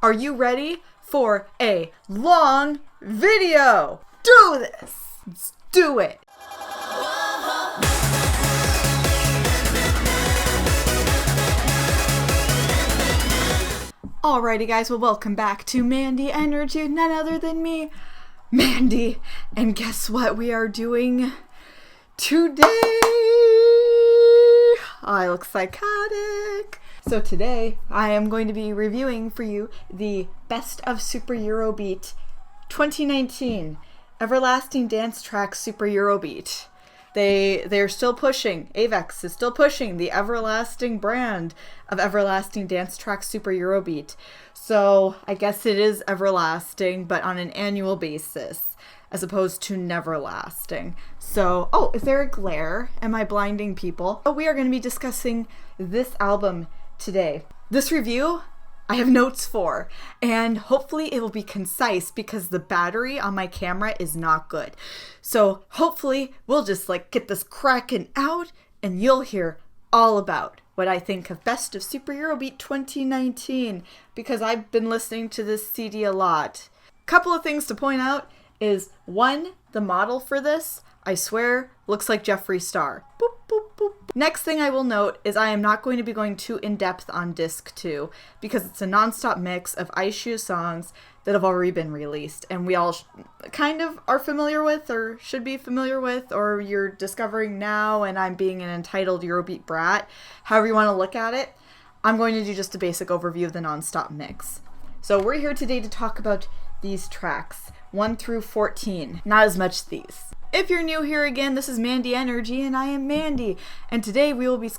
Are you ready for a long video? Do this! Let's do it! Alrighty guys, well welcome back to Mandie NRG, none other than me, Mandie. And guess what we are doing today? I look psychotic. So today I am going to be reviewing for you the Best of Super Eurobeat 2019 Everlasting Dance Track Super Eurobeat. They're still pushing, Avex is still pushing the everlasting brand of Everlasting Dance Track Super Eurobeat. So I guess it is everlasting, but on an annual basis, as opposed to never lasting. So, oh, is there a glare? Am I blinding people? Oh, we are going to be discussing this album today. This review, I have notes for, and hopefully it will be concise because the battery on my camera is not good. So hopefully we'll just get this cracking out and you'll hear all about what I think of Best of Super Eurobeat 2019 because I've been listening to this CD a lot. Couple of things to point out is, one, the model for this, I swear, looks like Jeffree Star. Boop, boop, boop. Next thing I will note is I am not going to be going too in-depth on disc 2 because it's a non-stop mix of Ice Shoe songs that have already been released and we all kind of are familiar with or should be familiar with, or you're discovering now and I'm being an entitled Eurobeat brat. However you want to look at it, I'm going to do just a basic overview of the non-stop mix. So we're here today to talk about these tracks, 1 through 14, not as much these. If you're new here again, this is MandieNRG and I am Mandie, and today we will be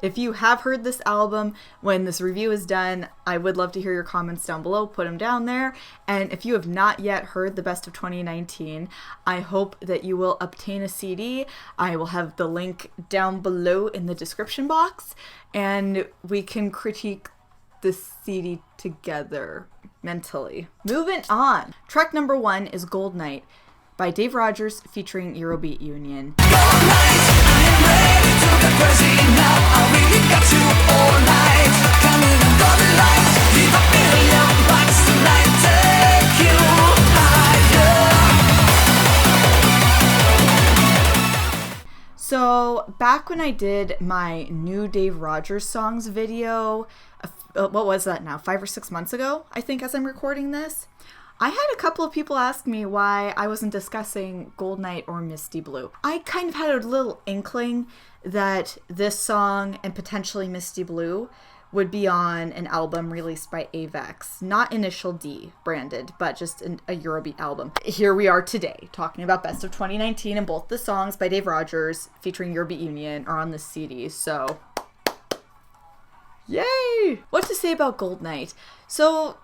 If you have heard this album, when this review is done, I would love to hear your comments down below, put them down there, and if you have not yet heard the Best of 2019, I hope that you will obtain a CD. I will have the link down below in the description box, and we can critique the CD together mentally. Moving on. Track number 1 is Gold Night by Dave Rogers featuring Eurobeat Union. So back when I did my new Dave Rogers songs video, what was that now, 5 or 6 months ago, I think, as I'm recording this, I had a couple of people ask me why I wasn't discussing Gold Night or Misty Blue. I kind of had a little inkling that this song and potentially Misty Blue would be on an album released by Avex. Not Initial D branded, but just a Eurobeat album. Here we are today, talking about Best of 2019, and both the songs by Dave Rogers featuring Eurobeat Union are on this CD, so yay! What to say about Gold Night? So,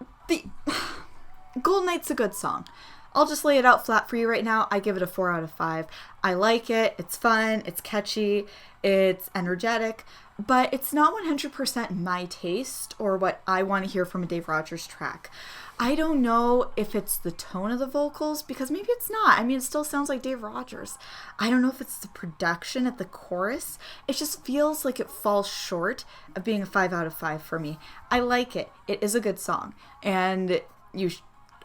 Gold Night's a good song. I'll just lay it out flat for you right now. I give it a 4 out of 5. I like it. It's fun. It's catchy. It's energetic. But it's not 100% my taste or what I want to hear from a Dave Rogers track. I don't know if it's the tone of the vocals, because maybe it's not. I mean, it still sounds like Dave Rogers. I don't know if it's the production at the chorus. It just feels like it falls short of being a 5 out of 5 for me. I like it. It is a good song. And you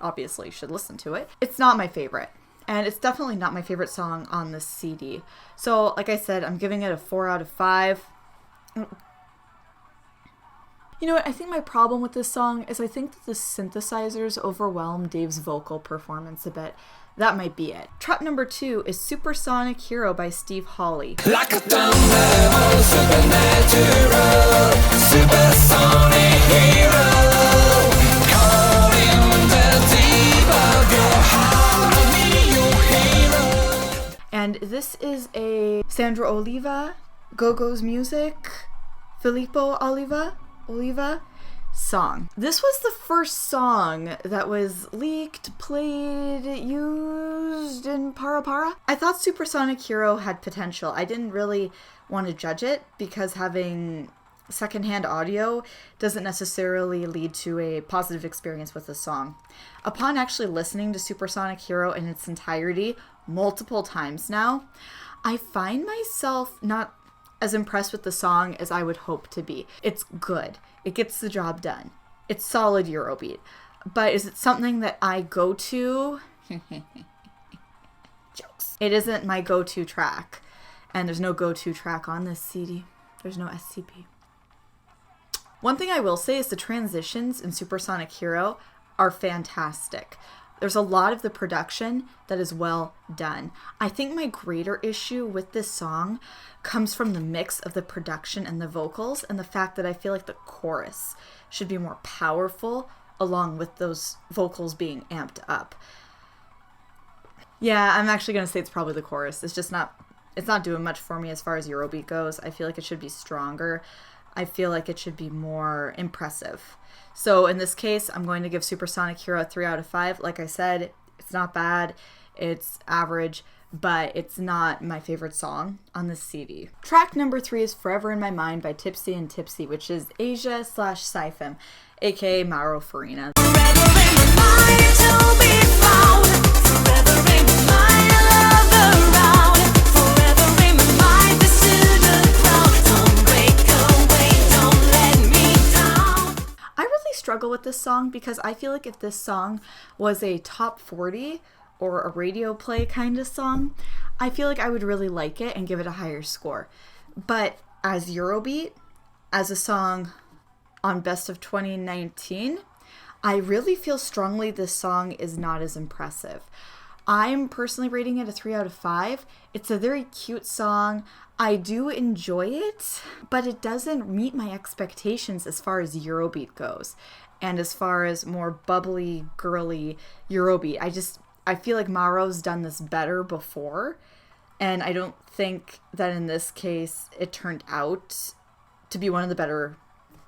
obviously should listen to it. It's not my favorite, and it's definitely not my favorite song on this CD. So like I said, I'm giving it a 4 out of 5. You know what, I think my problem with this song is I think that the synthesizers overwhelm Dave's vocal performance a bit. That might be it. Track number 2 is Supersonic Hero by Steve Hawley. Like a thunder, supernatural, supersonic hero. And this is a Sandra Oliva, Go-Go's Music, Filippo Oliva song. This was the first song that was leaked, played, used in Para Para. I thought Supersonic Hero had potential. I didn't really want to judge it because having secondhand audio doesn't necessarily lead to a positive experience with the song. Upon actually listening to Supersonic Hero in its entirety multiple times now, I find myself not as impressed with the song as I would hope to be. It's good. It gets the job done. It's solid Eurobeat. But is it something that I go to? Jokes. It isn't my go-to track. And there's no go-to track on this CD. There's no SCP. One thing I will say is the transitions in Supersonic Hero are fantastic. There's a lot of the production that is well done. I think my greater issue with this song comes from the mix of the production and the vocals and the fact that I feel like the chorus should be more powerful along with those vocals being amped up. Yeah, I'm actually going to say it's probably the chorus. It's not doing much for me as far as Eurobeat goes. I feel like it should be stronger. I feel like it should be more impressive. So in this case, I'm going to give Supersonic Hero a 3 out of 5. Like I said, it's not bad. It's average, but it's not my favorite song on this CD. Track number 3 is Forever in My Mind by Tipsy and Tipsy, which is Asia/Sypham, aka Mauro Farina. Struggle with this song because I feel like if this song was a top 40 or a radio play kind of song, I feel like I would really like it and give it a higher score. But as Eurobeat, as a song on Best of 2019, I really feel strongly this song is not as impressive. I'm personally rating it a 3 out of 5. It's a very cute song. I do enjoy it, but it doesn't meet my expectations as far as Eurobeat goes. And as far as more bubbly, girly Eurobeat, I feel like Mauro's done this better before. And I don't think that in this case it turned out to be one of the better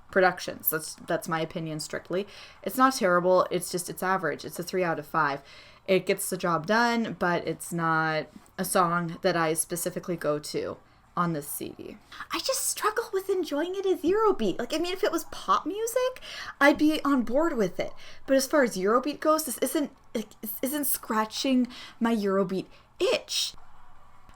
productions. That's my opinion strictly. It's not terrible. It's average. It's a 3 out of 5. It gets the job done, but it's not a song that I specifically go to on this CD. I just struggle with enjoying it as Eurobeat. Like, I mean, if it was pop music, I'd be on board with it. But as far as Eurobeat goes, this isn't scratching my Eurobeat itch.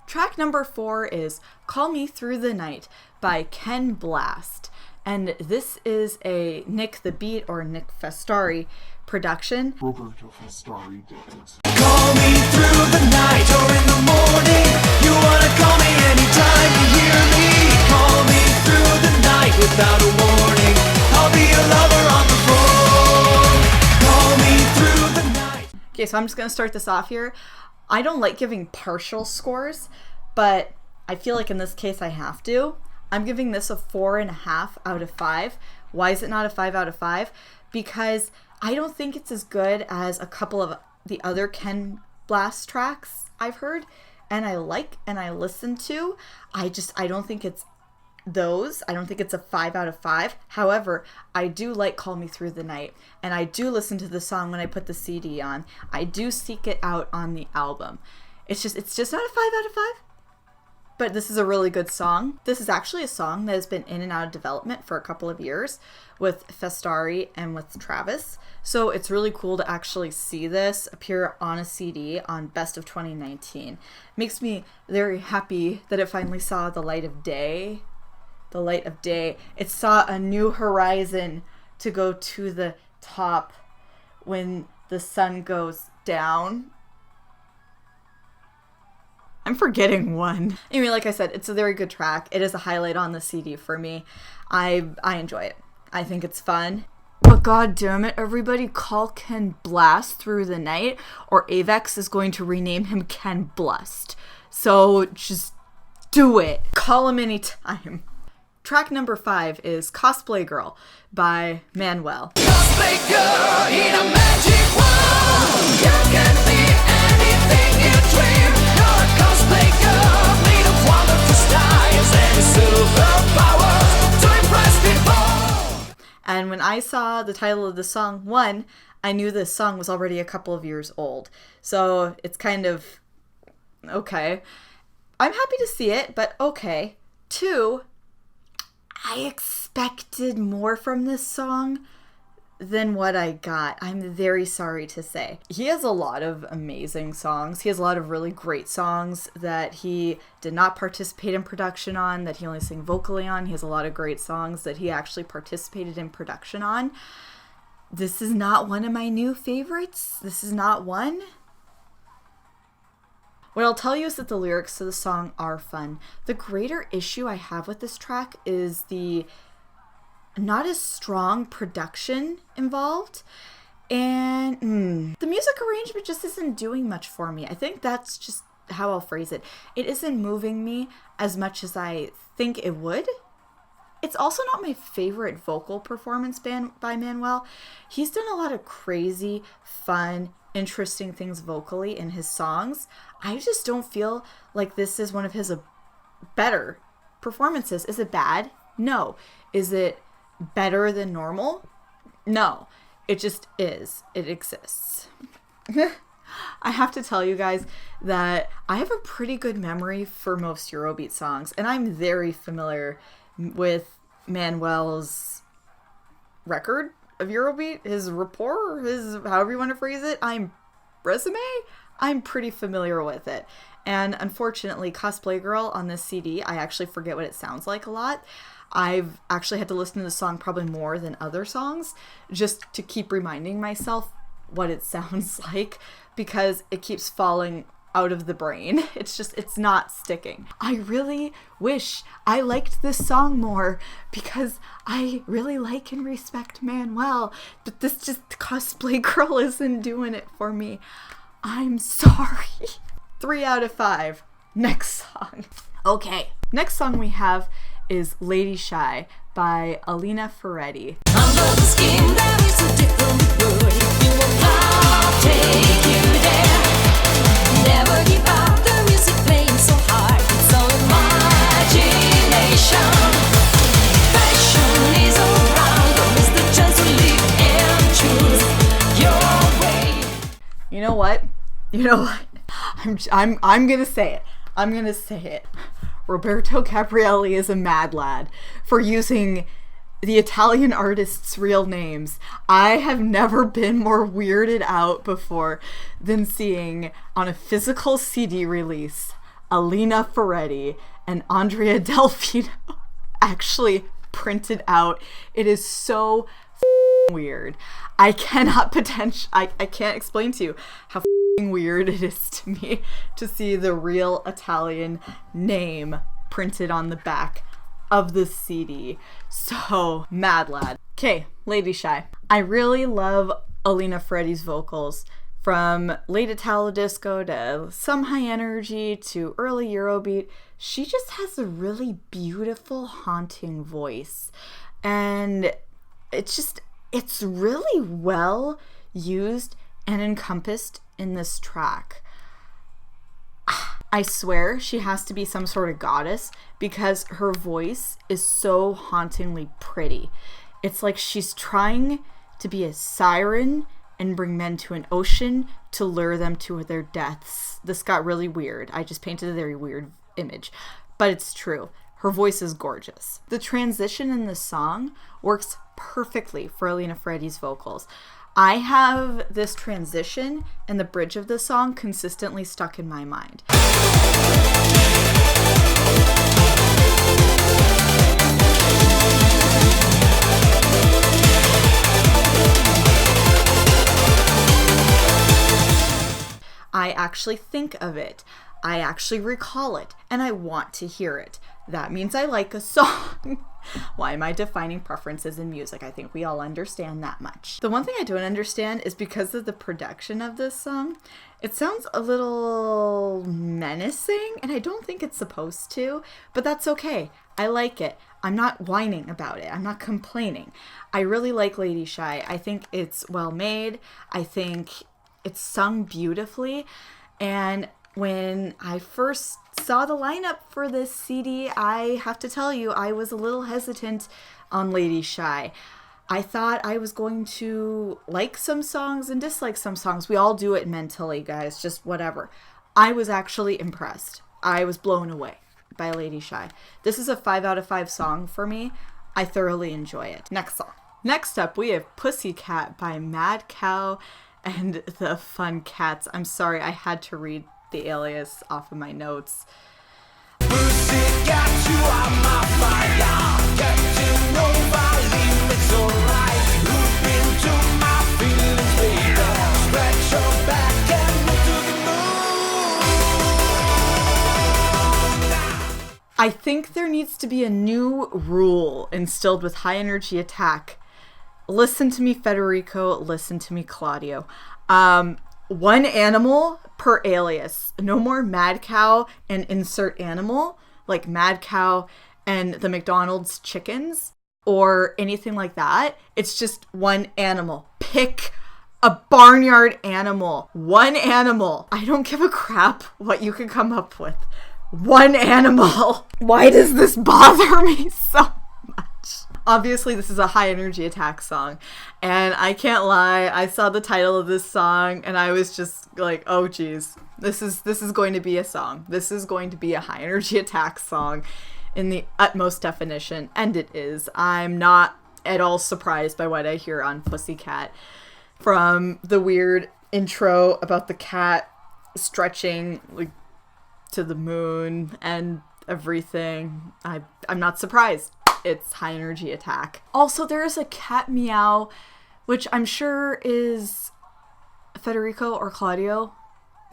Track number 4 is Call Me Through the Night by Ken Blast. And this is a Nick the Beat or Nick Festari production. Roberto Festari did it. Call me through the night or in the morning. You wanna call me anytime you hear me. Call me through the night without a warning. I'll be your lover on the phone. Call me through the night. Okay, so I'm just gonna start this off here. I don't like giving partial scores, but I feel like in this case I have to. I'm giving this a 4.5 out of 5. Why is it not a 5 out of 5? Because I don't think it's as good as a couple of the other Ken Blast tracks I've heard and I like and I listen to. I don't think it's those. I don't think it's a 5 out of 5. However, I do like Call Me Through the Night, and I do listen to the song when I put the CD on. I do seek it out on the album. It's just not a 5 out of 5. But this is a really good song. This is actually a song that has been in and out of development for a couple of years with Festari and with Travis. So it's really cool to actually see this appear on a CD on Best of 2019. Makes me very happy that it finally saw the light of day. The light of day. It saw a new horizon to go to the top when the sun goes down. I'm forgetting one. Anyway, like I said, it's a very good track. It is a highlight on the CD for me. I enjoy it. I think it's fun. But god damn it, everybody, call Ken Blast Through the Night, or Avex is going to rename him Ken Blust. So just do it. Call him anytime. Track number 5 is Cosplay Girl by Manuel. Cosplay girl in a magic world. You can be anything you dream. You're a cosplay girl made of wonderful styles and superpowers to impress people. And when I saw the title of the song, 1, I knew this song was already a couple of years old. So it's kind of okay. I'm happy to see it, but okay. 2, I expected more from this song than what I got. I'm very sorry to say. He has a lot of amazing songs. He has a lot of really great songs that he did not participate in production on, that he only sang vocally on. He has a lot of great songs that he actually participated in production on. This is not one of my new favorites. This is not one. What I'll tell you is that the lyrics to the song are fun. The greater issue I have with this track is the not as strong production involved. And the music arrangement just isn't doing much for me. I think that's just how I'll phrase it. It isn't moving me as much as I think it would. It's also not my favorite vocal performance by Manuel. He's done a lot of crazy, fun, interesting things vocally in his songs. I just don't feel like this is one of his better performances. Is it bad? No. Is it better than normal? No. It just is. It exists. I have to tell you guys that I have a pretty good memory for most Eurobeat songs, and I'm very familiar with Manuel's record of Eurobeat, his rapport, his however you want to phrase it, resume. I'm pretty familiar with it. And unfortunately, Cosplay Girl on this CD, I actually forget what it sounds like a lot. I've actually had to listen to the song probably more than other songs just to keep reminding myself what it sounds like, because it keeps falling out of the brain. It's not sticking. I really wish I liked this song more because I really like and respect Manuel, but this just Cosplay Girl isn't doing it for me. I'm sorry. 3 out of 5. Next song. Okay, next song we have is Lady Shy by Alina Ferretti. Under the skin there is a different word. You will not take you there. Never give up, the music playing so hard. It's all imagination. Passion is around. Don't miss the chance to live and choose your way. You know what? I'm gonna say it. I'm gonna say it. Roberto Caprielli is a mad lad for using the Italian artists' real names. I have never been more weirded out before than seeing on a physical CD release Alina Ferretti and Andrea Delfino actually printed out. It is so weird. I can't explain to you how weird it is to me to see the real Italian name printed on the back of the CD. So, mad lad. Okay, Lady Shy. I really love Alina Ferretti's vocals. From late Italo disco to some high energy to early Eurobeat, she just has a really beautiful, haunting voice. And it's really well used and encompassed in this track. I swear she has to be some sort of goddess because her voice is so hauntingly pretty. It's like she's trying to be a siren and bring men to an ocean to lure them to their deaths. This got really weird. I just painted a very weird image, but it's true. Her voice is gorgeous. The transition in the song works perfectly for Alina Ferretti's vocals. I have this transition and the bridge of the song consistently stuck in my mind. I actually think of it. I actually recall it, and I want to hear it. That means I like a song. Why am I defining preferences in music? I think we all understand that much. The one thing I don't understand is because of the production of this song, it sounds a little menacing, and I don't think it's supposed to, but that's okay. I like it. I'm not whining about it. I'm not complaining. I really like Lady Shy. I think it's well made. I think it's sung beautifully, and when I first saw the lineup for this CD, I have to tell you, I was a little hesitant on Lady Shy. I thought I was going to like some songs and dislike some songs. We all do it mentally, guys, just whatever. I was actually impressed. I was blown away by Lady Shy. This is a 5 out of 5 song for me. I thoroughly enjoy it. Next song. Next up, we have Pussycat by Mad Cow and the Fun Cats. I'm sorry, I had to read the alias off of my notes. Pussycat, you are my fire. Get to know my limits, alright. Look into my I think there needs to be a new rule instilled with high energy attack. Listen to me, Federico. Listen to me, Claudio. One animal per alias. No more mad cow and insert animal, like mad cow and the McDonald's chickens or anything like that. It's just one animal. Pick a barnyard animal. One animal. I don't give a crap what you can come up with. One animal. Why does this bother me so much? Obviously, this is a high energy attack song, and I can't lie, I saw the title of this song and I was just like, oh geez, this is going to be a song. This is going to be a high energy attack song in the utmost definition, and it is. I'm not at all surprised by what I hear on Pussycat, from the weird intro about the cat stretching like to the moon and everything. I'm not surprised. It's high energy attack. Also, there is a cat meow, which I'm sure is Federico or Claudio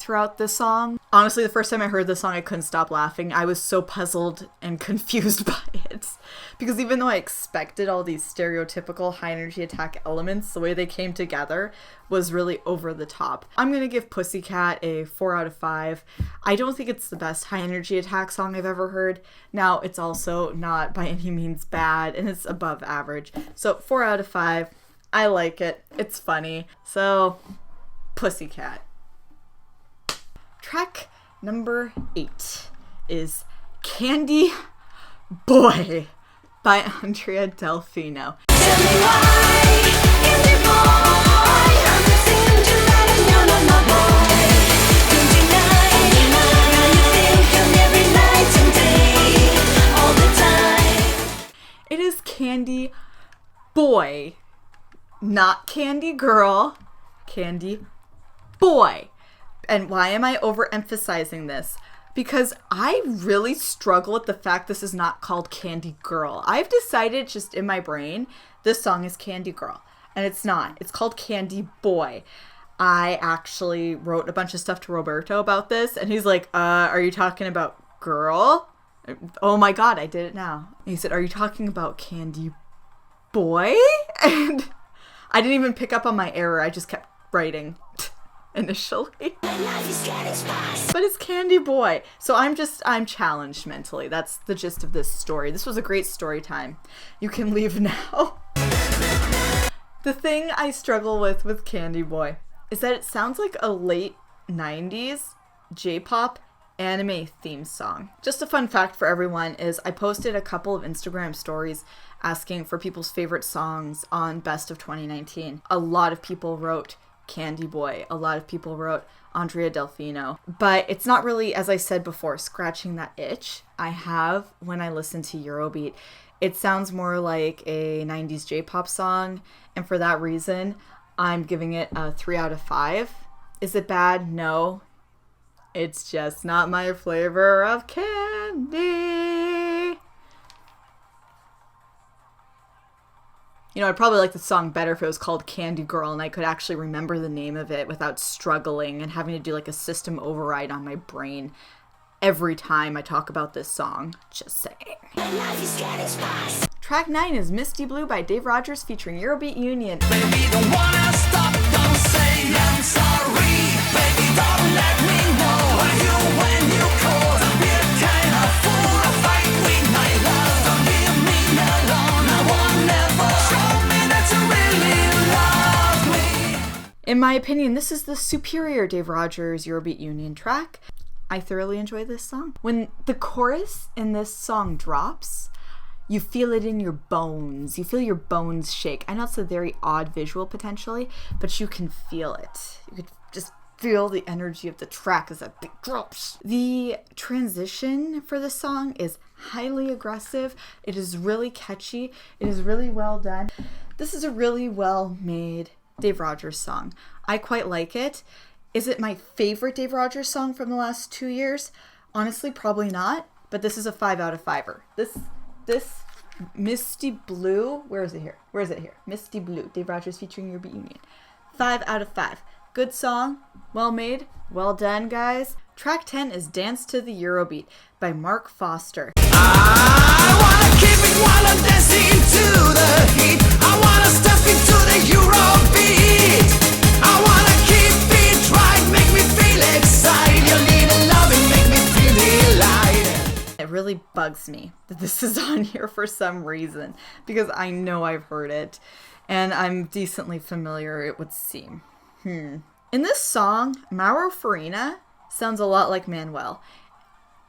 throughout this song. Honestly, the first time I heard this song, I couldn't stop laughing. I was so puzzled and confused by it. Because even though I expected all these stereotypical high energy attack elements, the way they came together was really over the top. I'm going to give Pussycat a 4 out of 5. I don't think it's the best high energy attack song I've ever heard. Now, it's also not by any means bad, and it's above average. So 4 out of 5. I like it. It's funny. So, Pussycat. Track number 8 is Candy Boy by Andrea Delfino. Tell me why, Candy boy, I'm listening to that and you're not my boy. Don't deny how you think of every night and day, all the time. It is Candy Boy, not Candy Girl, Candy Boy. And why am I overemphasizing this? Because I really struggle with the fact this is not called Candy Girl. I've decided just in my brain, this song is Candy Girl. And it's not. It's called Candy Boy. I actually wrote a bunch of stuff to Roberto about this. And he's like, are you talking about girl? Oh my God, I did it now. And he said, are you talking about Candy Boy? And I didn't even pick up on my error. I just kept writing initially. But it's Candy Boy. So I'm challenged mentally. That's the gist of this story. This was a great story time. You can leave now. The thing I struggle with Candy Boy is that it sounds like a late 90s J-pop anime theme song. Just a fun fact for everyone is I posted a couple of Instagram stories asking for people's favorite songs on Best of 2019. A lot of people wrote Candy Boy. A lot of people wrote Andrea Delfino. But it's not really, as I said before, scratching that itch I have when I listen to Eurobeat. It sounds more like a 90s J-pop song, and for that reason, I'm giving it a 3 out of 5. Is it bad? No. It's just not my flavor of candy. You know, I'd probably like the song better if it was called Candy Girl and I could actually remember the name of it without struggling and having to do like a system override on my brain every time I talk about this song. Just saying. Track 9 is Misty Blue by Dave Rogers featuring Eurobeat Union. Baby, don't wanna stop, don't say I'm sorry. Baby, don't let me know when you call. Don't be a kind of fool, I'll fight with my love. Don't leave me alone, I won't never. Show me that you really love me. In my opinion, this is the superior Dave Rogers Eurobeat Union track. I thoroughly enjoy this song. When the chorus in this song drops, you feel it in your bones. You feel your bones shake. I know it's a very odd visual potentially, but you can feel it. You could just feel the energy of the track as that beat drops. The transition for this song is highly aggressive. It is really catchy. It is really well done. This is a really well made Dave Rogers song. I quite like it. Is it my favorite Dave Rogers song from the last 2 years? Honestly, probably not, but this is a 5 out of 5er. This Misty Blue, where is it here? Misty Blue, Dave Rogers featuring Eurobeat Union. 5 out of 5. Good song, well made, well done, guys. Track 10 is Dance to the Eurobeat by Marc Foster. I wanna keep it while I'm dancing to the heat. I wanna step into the Eurobeat. I wanna keep it right, make me feel excited. You need a love and make me feel delighted. It really bugs me that this is on here for some reason, because I know I've heard it, and I'm decently familiar, it would seem. In this song, Mauro Farina sounds a lot like Manuel,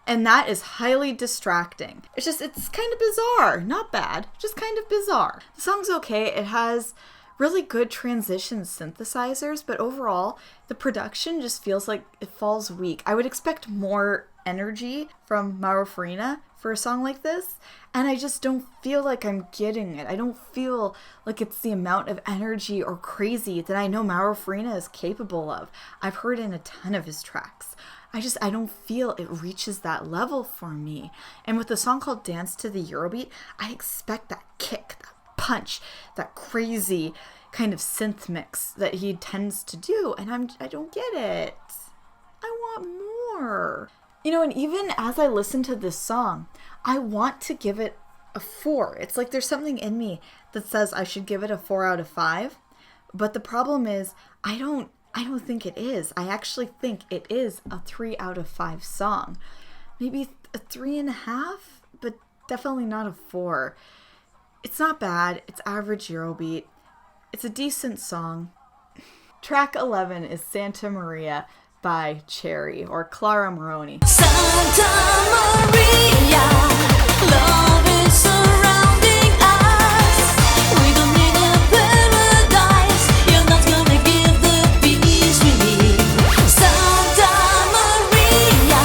and that is highly distracting. It's kind of bizarre. Not bad, just kind of bizarre. The song's okay. It has really good transition synthesizers, but overall, the production just feels like it falls weak. I would expect more energy from Mauro Farina for a song like this, and I just don't feel like I'm getting it. I don't feel like it's the amount of energy or crazy that I know Mauro Farina is capable of. I've heard in a ton of his tracks. I don't feel it reaches that level for me. And with a song called Dance to the Eurobeat, I expect that kick, that punch, that crazy kind of synth mix that he tends to do, and I don't get it. I want more. You know, and even as I listen to this song, I want to give it a 4. It's like there's something in me that says I should give it a 4 out of 5. But the problem is, I don't think it is. I actually think it is a 3 out of 5 song. Maybe a 3.5, but definitely not a 4. It's not bad. It's average Eurobeat. It's a decent song. Track 11 is Santa Maria by Cherry, or Clara Moroni. Santa Maria, love is surrounding us. We don't need a paradise. You're not gonna give the peace we need. Santa Maria.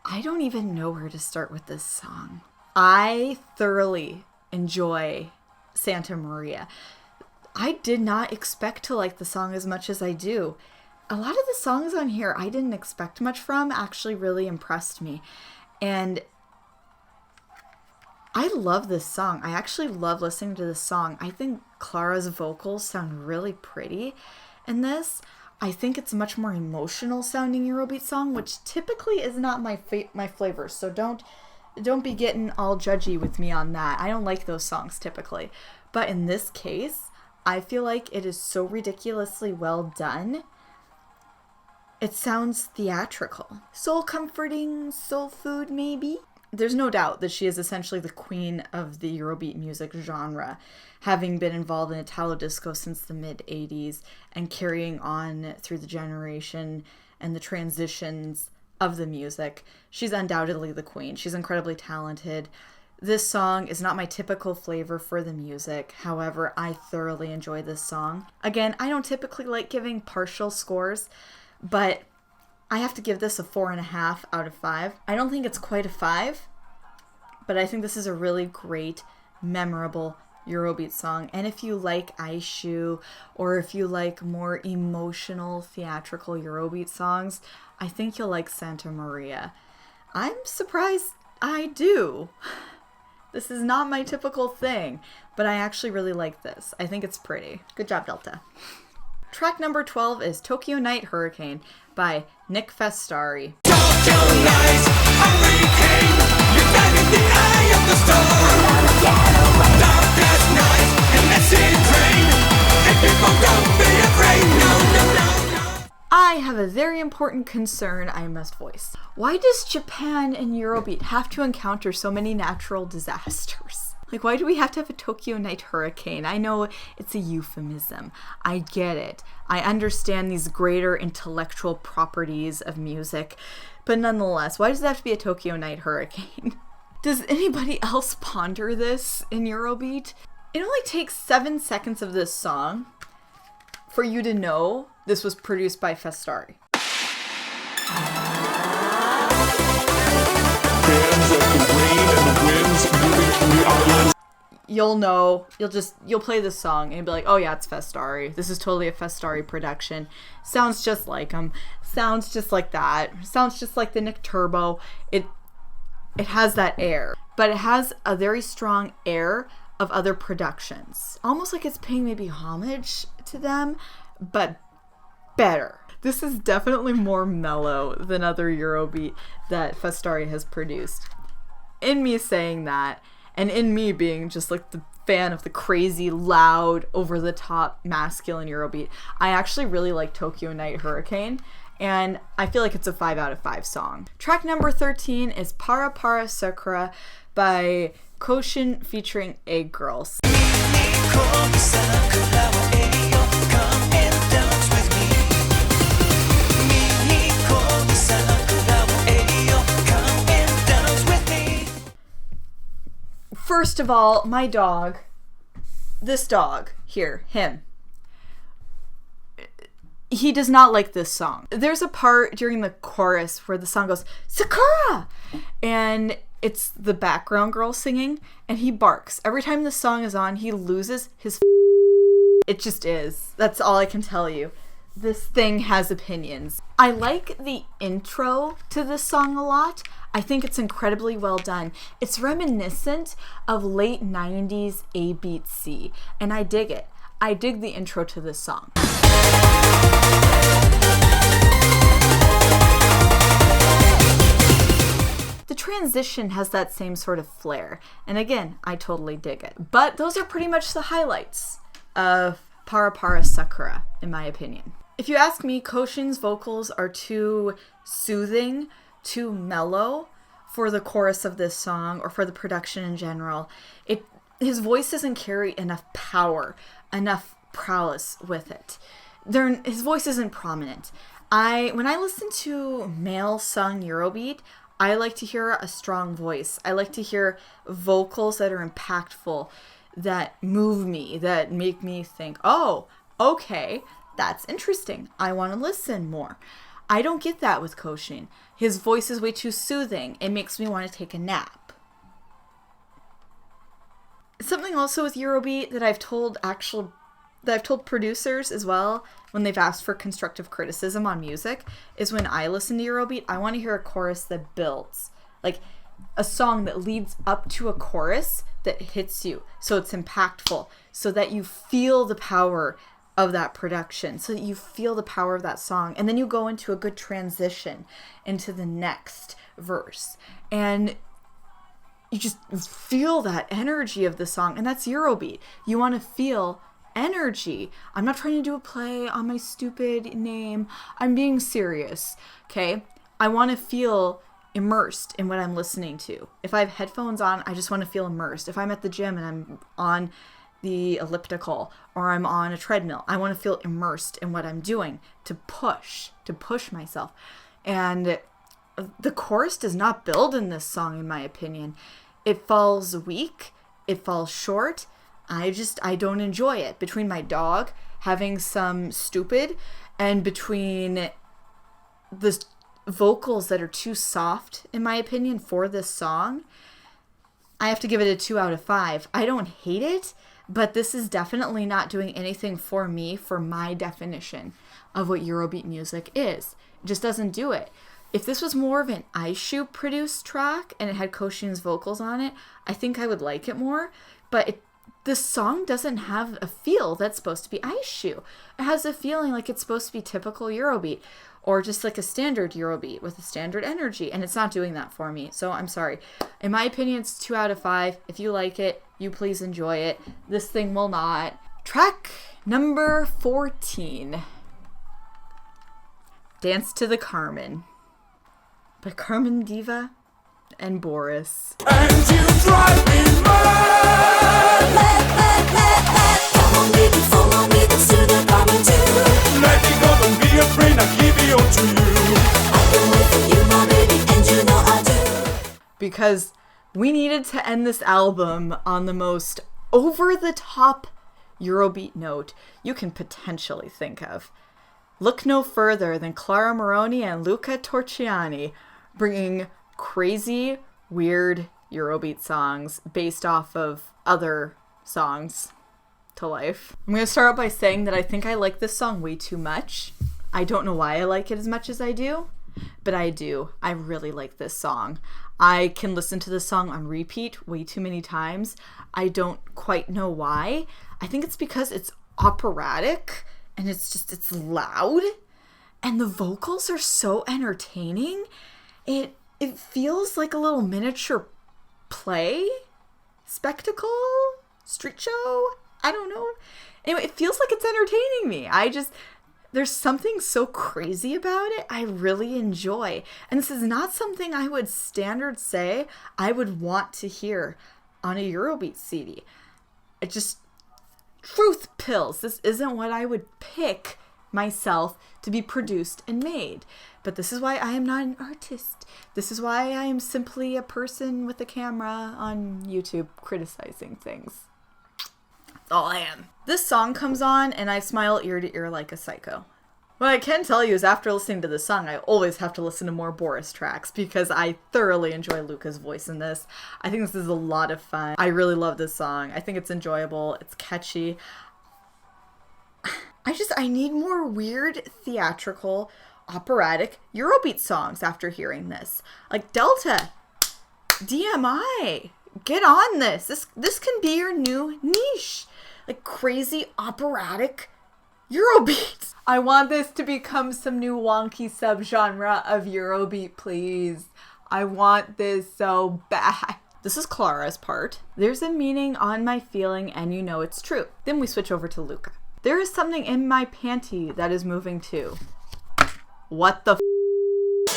I don't even know where to start with this song. I thoroughly enjoy Santa Maria. I did not expect to like the song as much as I do. A lot of the songs on here I didn't expect much from actually really impressed me. And I love this song. I actually love listening to this song. I think Clara's vocals sound really pretty in this. I think it's a much more emotional sounding Eurobeat song, which typically is not my flavor. So don't be getting all judgy with me on that. I don't like those songs typically. But in this case, I feel like it is so ridiculously well done. It sounds theatrical. Soul comforting, soul food maybe? There's no doubt that she is essentially the queen of the Eurobeat music genre, having been involved in Italo disco since the mid-80s and carrying on through the generation and the transitions of the music. She's undoubtedly the queen. She's incredibly talented. This song is not my typical flavor for the music. However, I thoroughly enjoy this song. Again, I don't typically like giving partial scores, but I have to give this a 4.5 out of 5. I don't think it's quite a 5, but I think this is a really great, memorable Eurobeat song. And if you like Ice Shoe, or if you like more emotional, theatrical Eurobeat songs, I think you'll like Santa Maria. I'm surprised I do. This is not my typical thing, but I actually really like this. I think it's pretty. Good job, Delta. Track number 12 is Tokyo Night Hurricane by Nick Festari. Tokyo night, hurricane. You're diving the eye of the storm. Darkest night, and let's it rain. And people don't be afraid. No. I have a very important concern I must voice. Why does Japan and Eurobeat have to encounter so many natural disasters? Like, why do we have to have a Tokyo Night Hurricane? I know it's a euphemism. I get it. I understand these greater intellectual properties of music. But nonetheless, why does it have to be a Tokyo Night Hurricane? Does anybody else ponder this in Eurobeat? It only takes 7 seconds of this song for you to know this was produced by Festari. Fans of the rain and the winds moving through the islands. You'll know, you'll play this song and you'll be like, oh yeah, it's Festari. This is totally a Festari production. Sounds just like him. Sounds just like that. Sounds just like the Nick Turbo. It has that air, but it has a very strong air of other productions. Almost like it's paying maybe homage to them, but better. This is definitely more mellow than other Eurobeat that Festari has produced. In me saying that, and in me being just like the fan of the crazy, loud, over-the-top, masculine Eurobeat, I actually really like Tokyo Night Hurricane, and I feel like it's a 5 out of 5 song. Track number 13 is Para Para Sakura by Koshin featuring Egg Girls. First of all, my dog, this dog here, him, he does not like this song. There's a part during the chorus where the song goes, Sakura! And it's the background girl singing, and he barks. Every time the song is on, he loses his It just is. That's all I can tell you. This thing has opinions. I like the intro to this song a lot. I think it's incredibly well done. It's reminiscent of late 90s A-Beat C, and I dig it. I dig the intro to this song. The transition has that same sort of flair, and again, I totally dig it. But those are pretty much the highlights of Para Para Sakura, in my opinion. If you ask me, Koshin's vocals are too soothing, too mellow for the chorus of this song or for the production in general. His voice doesn't carry enough power, enough prowess with it. His voice isn't prominent. When I listen to male sung Eurobeat, I like to hear a strong voice. I like to hear vocals that are impactful, that move me, that make me think, oh, okay, that's interesting. I want to listen more. I don't get that with Koshin. His voice is way too soothing. It makes me want to take a nap. Something also with Eurobeat that I've told producers as well when they've asked for constructive criticism on music is when I listen to Eurobeat, I want to hear a chorus that builds. Like a song that leads up to a chorus that hits you. So it's impactful. So that you feel the power of that production, so that you feel the power of that song, and then you go into a good transition into the next verse, and you just feel that energy of the song, and that's Eurobeat. You want to feel energy. I'm not trying to do a play on my stupid name. I'm being serious, okay? I want to feel immersed in what I'm listening to. If I have headphones on, I just want to feel immersed. If I'm at the gym and I'm on the elliptical or I'm on a treadmill, I want to feel immersed in what I'm doing to push myself. And the chorus does not build in this song, in my opinion. It falls weak. It falls short. I don't enjoy it. Between my dog having some stupid and between the vocals that are too soft, in my opinion, for this song, I have to give it a 2 out of 5. I don't hate it, but this is definitely not doing anything for me, for my definition of what Eurobeat music is. It just doesn't do it. If this was more of an Aishu produced track and it had Koshin's vocals on it, I think I would like it more. But this song doesn't have a feel that's supposed to be Aishu. It has a feeling like it's supposed to be typical Eurobeat, or just like a standard Eurobeat with a standard energy, and it's not doing that for me, so I'm sorry. In my opinion, it's 2 out of 5. If you like it, you please enjoy it. This thing will not. Track number 14. Dance to the Carmen by Carmen Diva and Boris. And you drive me mad. Come on, baby, follow me, let's do the Carmen too. Let me go, don't be afraid, I give it all to you. I can wait for you, my baby, and you know I do. Because we needed to end this album on the most over-the-top Eurobeat note you can potentially think of. Look no further than Clara Moroni and Luca Torchiani bringing crazy, weird Eurobeat songs based off of other songs to life. I'm going to start out by saying that I think I like this song way too much. I don't know why I like it as much as I do, but I do. I really like this song. I can listen to this song on repeat way too many times. I don't quite know why. I think it's because it's operatic and it's loud and the vocals are so entertaining. It feels like a little miniature play, spectacle, street show. I don't know. Anyway, it feels like it's entertaining me. There's something so crazy about it. I really enjoy. And this is not something I would standard say I would want to hear on a Eurobeat CD. Truth pills. This isn't what I would pick myself to be produced and made. But this is why I am not an artist. This is why I am simply a person with a camera on YouTube criticizing things. That's all I am. This song comes on and I smile ear to ear like a psycho. What I can tell you is after listening to this song, I always have to listen to more Boris tracks because I thoroughly enjoy Luca's voice in this. I think this is a lot of fun. I really love this song. I think it's enjoyable. It's catchy. I need more weird, theatrical, operatic Eurobeat songs after hearing this. Like Delta, DMI, get on this. This can be your new niche. Like crazy operatic Eurobeat. I want this to become some new wonky subgenre of Eurobeat, please. I want this so bad. This is Clara's part. There's a meaning on my feeling and you know it's true. Then we switch over to Luca. There is something in my panty that is moving too. What the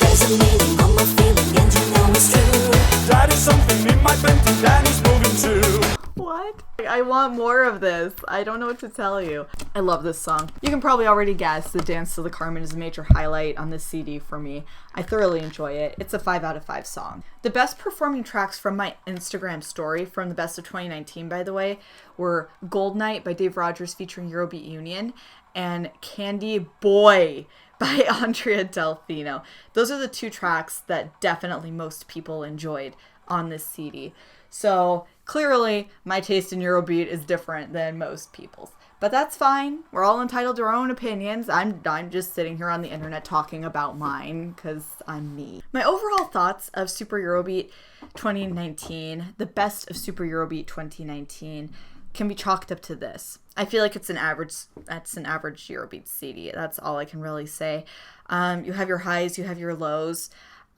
There's a meaning on my feeling and you know it's true. That is something in my panty that is moving too. What? I want more of this. I don't know what to tell you. I love this song. You can probably already guess the dance to the Carmen is a major highlight on this CD for me. I thoroughly enjoy it. It's a 5 out of 5 song. The best performing tracks from my Instagram story from the best of 2019, by the way, were Gold Night by Dave Rogers featuring Eurobeat Union and Candy Boy by Andrea Delfino. Those are the two tracks that definitely most people enjoyed on this CD. So clearly my taste in Eurobeat is different than most people's. But that's fine. We're all entitled to our own opinions. I'm just sitting here on the internet talking about mine because I'm me. My overall thoughts of Super Eurobeat 2019, the best of Super Eurobeat 2019, can be chalked up to this. I feel like it's an average Eurobeat CD. That's all I can really say. You have your highs, you have your lows.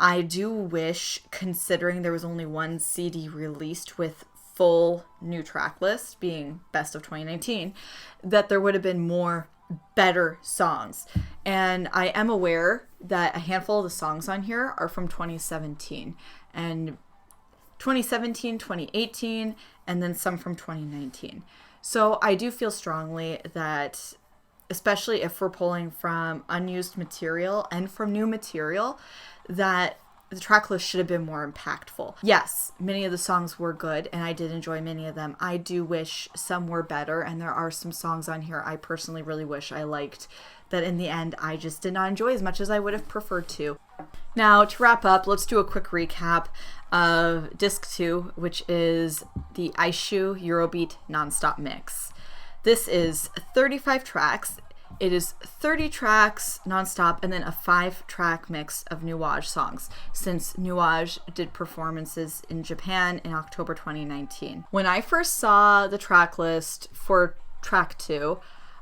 I do wish, considering there was only one CD released with full new track list, being best of 2019, that there would have been more better songs. And I am aware that a handful of the songs on here are from 2017. And 2017, 2018, and then some from 2019. So I do feel strongly that, especially if we're pulling from unused material and from new material, that the track list should have been more impactful. Yes, many of the songs were good, and I did enjoy many of them. I do wish some were better, and there are some songs on here I personally really wish I liked that in the end I just did not enjoy as much as I would have preferred to. Now, to wrap up, let's do a quick recap of Disc 2, which is the Aishu Eurobeat Nonstop Mix. This is 35 tracks. It is 30 tracks nonstop and then a 5-track mix of Nuage songs, since Nuage did performances in Japan in October 2019. When I first saw the track list for track 2,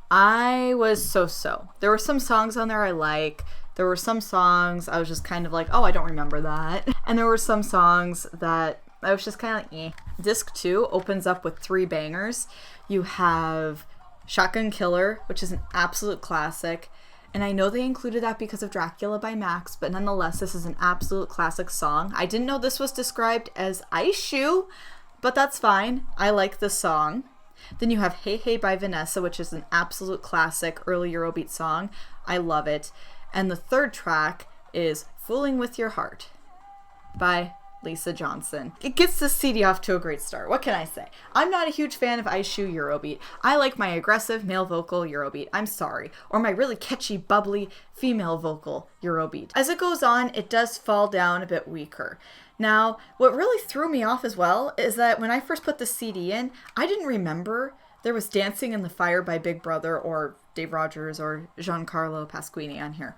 I was so-so. There were some songs on there I like. There were some songs I was just kind of like, oh, I don't remember that. And there were some songs that I was just kind of like, eh. Disc 2 opens up with 3 bangers. You have Shotgun Killer, which is an absolute classic. And I know they included that because of Dracula by Max, but nonetheless, this is an absolute classic song. I didn't know this was described as Aishu, but that's fine. I like the song. Then you have Hey Hey by Vanessa, which is an absolute classic early Eurobeat song. I love it. And the 3rd track is Fooling With Your Heart by Lisa Johnson. It gets the CD off to a great start. What can I say? I'm not a huge fan of Aishu Eurobeat. I like my aggressive male vocal Eurobeat. I'm sorry. Or my really catchy, bubbly female vocal Eurobeat. As it goes on, it does fall down a bit weaker. Now, what really threw me off as well is that when I first put the CD in, I didn't remember there was Dancing in the Fire by Big Brother or Dave Rogers or Giancarlo Pasquini on here.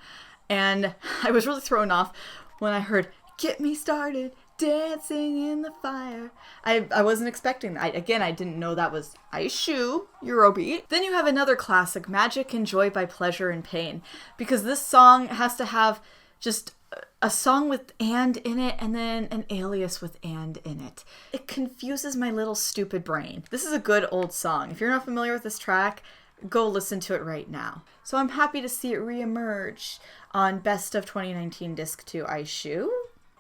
And I was really thrown off when I heard Get Me Started, dancing in the fire. I wasn't expecting that. I didn't know that was Aishu, Eurobeat. Then you have another classic, Magic and Joy by Pleasure and Pain, because this song has to have just a song with and in it and then an alias with and in it. It confuses my little stupid brain. This is a good old song. If you're not familiar with this track, go listen to it right now. So I'm happy to see it reemerge on Best of 2019 Disc 2 Aishu.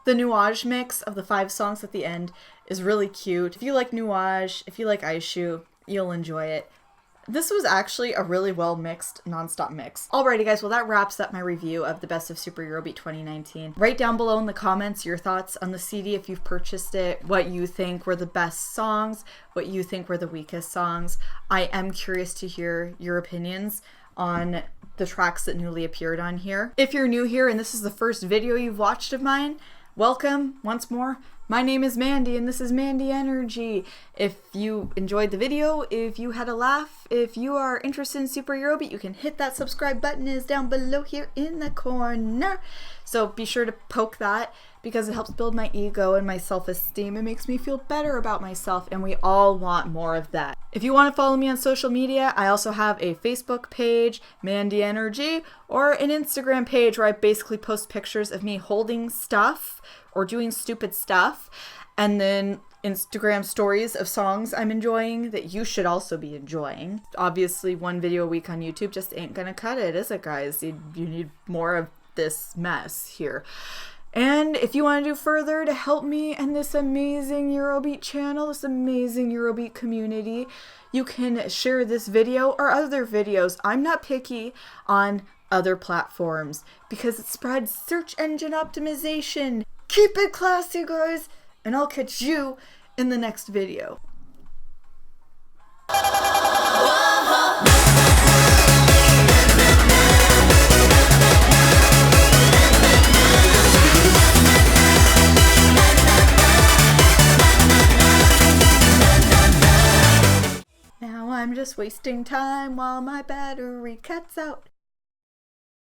The Nuage mix of the 5 songs at the end is really cute. If you like Nuage, if you like Aishu, you'll enjoy it. This was actually a really well mixed non-stop mix. Alrighty guys, well that wraps up my review of the Best of Super Eurobeat 2019. Write down below in the comments your thoughts on the CD if you've purchased it, what you think were the best songs, what you think were the weakest songs. I am curious to hear your opinions on the tracks that newly appeared on here. If you're new here and this is the first video you've watched of mine, welcome once more. My name is Mandie and this is MandieNRG. If you enjoyed the video, if you had a laugh, if you are interested in Super Eurobeat, you can hit that subscribe button. It is down below here in the corner. So be sure to poke that because it helps build my ego and my self-esteem. It makes me feel better about myself and we all want more of that. If you want to follow me on social media, I also have a Facebook page, MandieNRG, or an Instagram page where I basically post pictures of me holding stuff or doing stupid stuff, and then Instagram stories of songs I'm enjoying that you should also be enjoying. Obviously, 1 video a week on YouTube just ain't gonna cut it, is it, guys? You need more of this mess here. And if you want to do further to help me and this amazing Eurobeat channel, this amazing Eurobeat community, you can share this video or other videos. I'm not picky on other platforms because it spreads search engine optimization. Keep it classy, guys, and I'll catch you in the next video. Now I'm just wasting time while my battery cuts out.